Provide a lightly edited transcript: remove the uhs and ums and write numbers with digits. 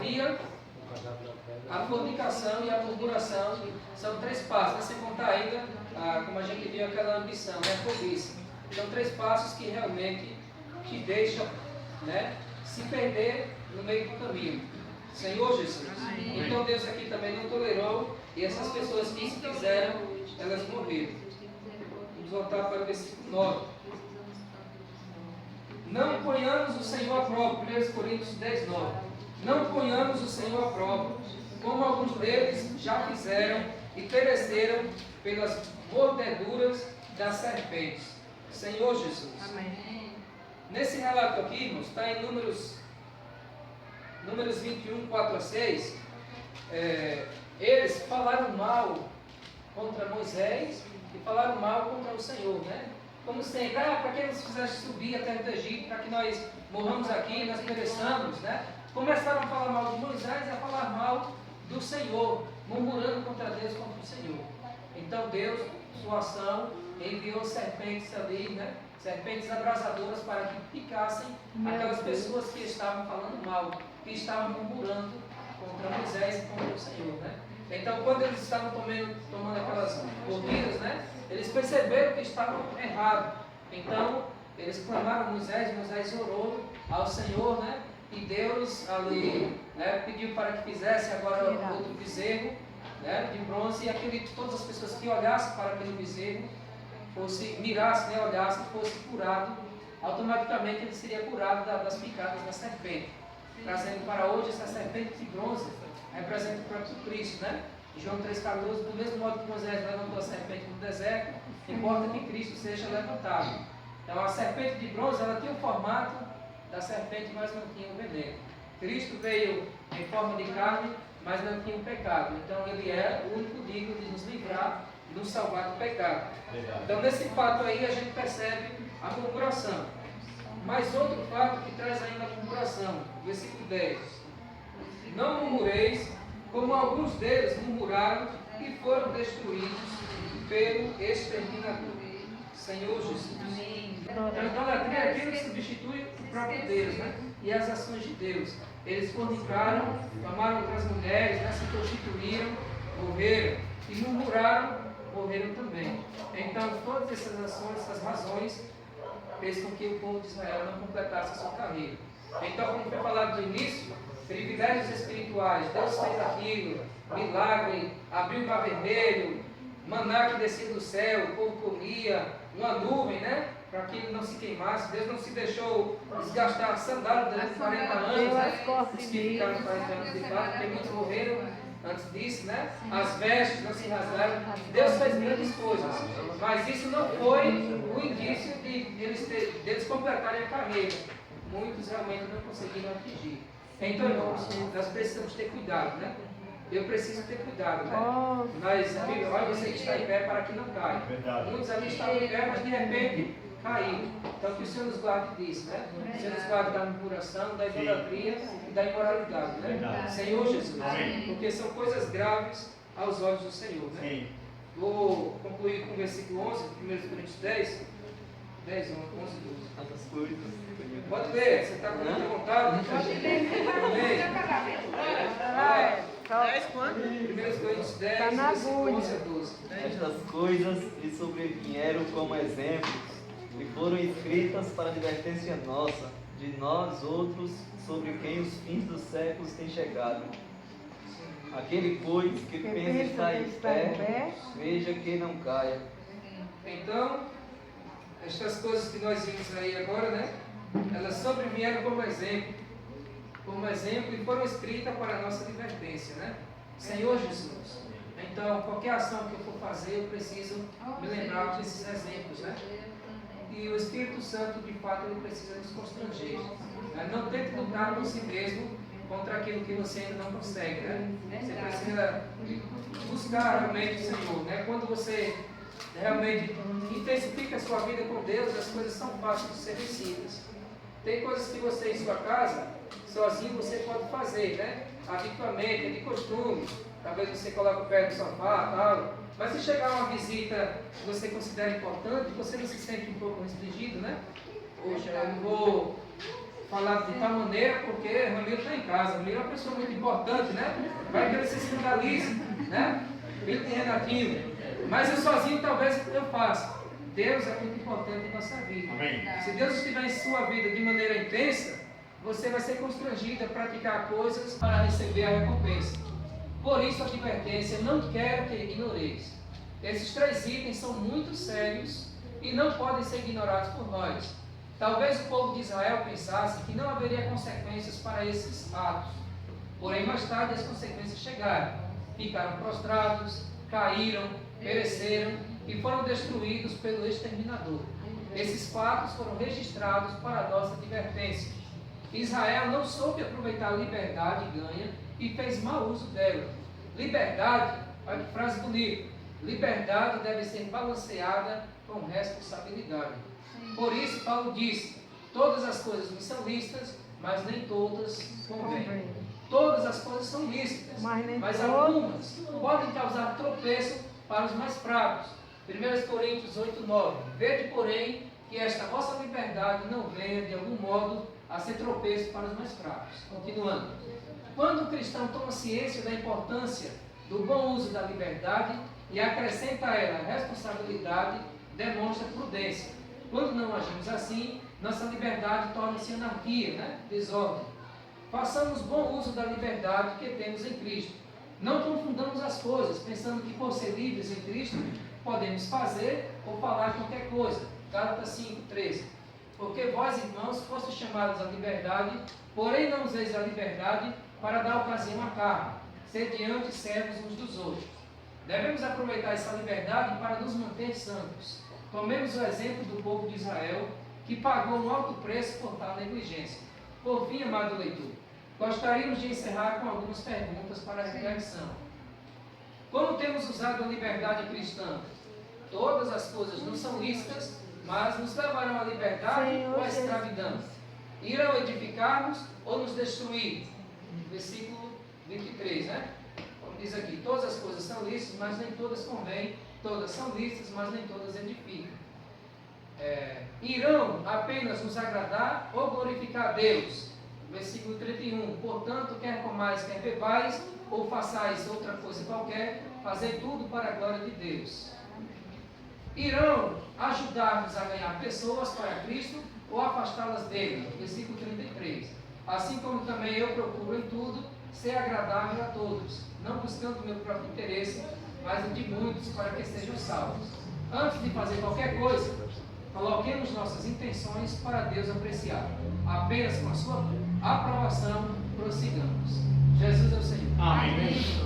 idolatria, a fornicação e a murmuração. São 3 passos, sem contar ainda, como a gente viu, aquela ambição, a cobiça. São 3 passos que realmente te deixam, né, se perder no meio do caminho. Senhor Jesus. Então Deus aqui também não tolerou, e essas pessoas que se fizeram, elas morreram. Vamos voltar para o versículo 9. Não ponhamos o Senhor à prova, 1 Coríntios 10, 9. Não ponhamos o Senhor à prova, como alguns deles já fizeram e pereceram pelas mordeduras das serpentes. Senhor Jesus. Amém. Nesse relato aqui, irmãos, está em Números 21, 4 a 6. Eles falaram mal contra Moisés e falaram mal contra o Senhor, né? Como sempre, para que eles fizessem subir a terra do Egito, para que nós morramos aqui, nós pereçamos, né? Começaram a falar mal de Moisés e a falar mal do Senhor, murmurando contra Deus, contra o Senhor. Então Deus, sua ação, enviou serpentes ali, né? Serpentes abrasadoras para que picassem aquelas pessoas que estavam falando mal, que estavam murmurando contra Moisés e contra o Senhor, né? Então, quando eles estavam tomando aquelas mordidas, né? Eles perceberam que estavam errados. Então, eles clamaram a Moisés, Moisés orou ao Senhor, né? E Deus ali, né, pediu para que fizesse agora outro bezerro, né, de bronze, e todas as pessoas que olhassem para aquele bezerro, mirassem, né, olhassem, fosse curado, automaticamente ele seria curado das picadas da serpente. Trazendo para hoje essa serpente de bronze, representa o próprio Cristo, né? João 3,14, do mesmo modo que Moisés levantou a serpente no deserto, importa que Cristo seja levantado. Então a serpente de bronze, ela tinha o formato da serpente, mas não tinha o veneno. Cristo veio em forma de carne, mas não tinha o pecado. Então ele é o único digno de nos livrar e nos salvar do pecado. Verdade. Então nesse fato aí a gente percebe a murmuração. Mas outro fato que traz ainda a murmuração, versículo 10. Não murmureis, como alguns deles murmuraram e foram destruídos pelo exterminador. Senhor Jesus. Então a idolatria é aquilo que substitui o próprio Deus, né? E as ações de Deus. Eles fornicaram, tomaram outras mulheres, né? Se prostituíram, morreram. E murmuraram, morreram também. Então todas essas ações, essas razões, fez com que o povo de Israel não completasse a sua carreira. Então, como foi falado no início, privilégios espirituais, Deus fez aquilo, milagre, abriu o mar vermelho, maná que descia do céu, o povo comia, uma nuvem, né? Para que ele não se queimasse. Deus não se deixou desgastar a sandália durante 40 anos, né? Os que ficaram 40 anos de fato, porque muitos morreram antes disso, né? As vestes não se rasgaram. Deus fez grandes coisas, mas isso não foi o indício de eles completarem a carreira. Muitos realmente não conseguiram atingir. Então, irmãos, nós precisamos ter cuidado, né? Eu preciso ter cuidado, né? Olha você que está em pé para que não caia. Muitos ali estavam em pé, mas de repente caíram. Então que o Senhor nos guarde disso, né? O Senhor nos guarde da murmuração, da idolatria e da imoralidade, né? Senhor Jesus. Porque são coisas graves aos olhos do Senhor, né? Vou concluir com o versículo 11, 1 Coríntios 10, 11, 12. Pode ler, você está com muita vontade? Pode ler. 1 Coríntios 10, versículo 11 a 12. Estas coisas lhe sobrevieram como exemplos e foram escritas para advertência nossa, de nós outros, sobre quem os fins dos séculos têm chegado. Aquele, pois, que pensa estar em pé, veja que não caia. Então, estas coisas que nós vimos aí agora, né? Elas sobrevieram como exemplo e foram escritas para a nossa advertência, né? Senhor Jesus. Então, qualquer ação que eu for fazer, eu preciso me lembrar desses exemplos, né? E o Espírito Santo, de fato, ele precisa nos constranger. Né? Não tente lutar por si mesmo contra aquilo que você ainda não consegue, né? Você precisa buscar realmente o Senhor, né? Quando você realmente intensifica a sua vida com Deus, as coisas são fáceis de ser vencidas. Tem coisas que você em sua casa, sozinho, você pode fazer, né? Habitualmente, de costume. Talvez você coloque o pé no sofá, tal. Mas se chegar uma visita que você considera importante, você não se sente um pouco restringido, né? Poxa, eu não vou falar de tal maneira porque Ramiro está em casa. Ramiro é uma pessoa muito importante, né? Vai que ele se escandalize, né? Filho de Renatinho. Mas eu sozinho talvez eu faça. Deus é muito importante em nossa vida. Amém. Se Deus estiver em sua vida de maneira intensa, você vai ser constrangido a praticar coisas para receber a recompensa. Por isso a advertência, não quero que ignoreis. Esses 3 itens são muito sérios e não podem ser ignorados por nós. Talvez o povo de Israel pensasse que não haveria consequências para esses atos. Porém, mais tarde as consequências chegaram. Ficaram prostrados, caíram, pereceram e foram destruídos pelo exterminador. Esses fatos foram registrados para a nossa advertência. Israel não soube aproveitar a liberdade ganha e fez mau uso dela. Liberdade, olha que frase bonita, liberdade deve ser balanceada com responsabilidade. Por isso Paulo disse, todas as coisas me são lícitas, mas nem todas convêm. Todas as coisas são lícitas, mas algumas podem causar tropeço para os mais fracos. 1 Coríntios 8:9. Vede, porém, que esta vossa liberdade não venha de algum modo a ser tropeço para os mais fracos. Continuando. Quando o cristão toma ciência da importância do bom uso da liberdade e acrescenta a ela a responsabilidade, demonstra prudência. Quando não agimos assim, nossa liberdade torna-se anarquia, desordem. Façamos bom uso da liberdade que temos em Cristo. Não confundamos as coisas, pensando que por ser livres em Cristo, podemos fazer ou falar qualquer coisa. Gálatas 5:13. Porque vós, irmãos, fostes chamados à liberdade, porém não useis a liberdade para dar ocasião à carne, sede antes servos uns dos outros. Devemos aproveitar essa liberdade para nos manter santos. Tomemos o exemplo do povo de Israel, que pagou um alto preço por tal negligência. Por fim, amado leitor, gostaríamos de encerrar com algumas perguntas para a reflexão. Como temos usado a liberdade cristã? Todas as coisas não são lícitas, mas nos levarão à liberdade ou à escravidão? Irão edificar-nos ou nos destruir? Versículo 23, Como diz aqui, todas as coisas são lícitas, mas nem todas convêm. Todas são lícitas, mas nem todas edificam. Irão apenas nos agradar ou glorificar a Deus? Versículo 31. Portanto, quer comais, quer bebais, ou façais outra coisa qualquer, fazei tudo para a glória de Deus. Irão ajudar-nos a ganhar pessoas para Cristo ou afastá-las dele? Versículo 33. Assim como também eu procuro em tudo ser agradável a todos, não buscando o meu próprio interesse, mas o de muitos para que sejam salvos. Antes de fazer qualquer coisa, coloquemos nossas intenções para Deus apreciar. Apenas com a sua aprovação prossigamos. Jesus é o Senhor. Amém.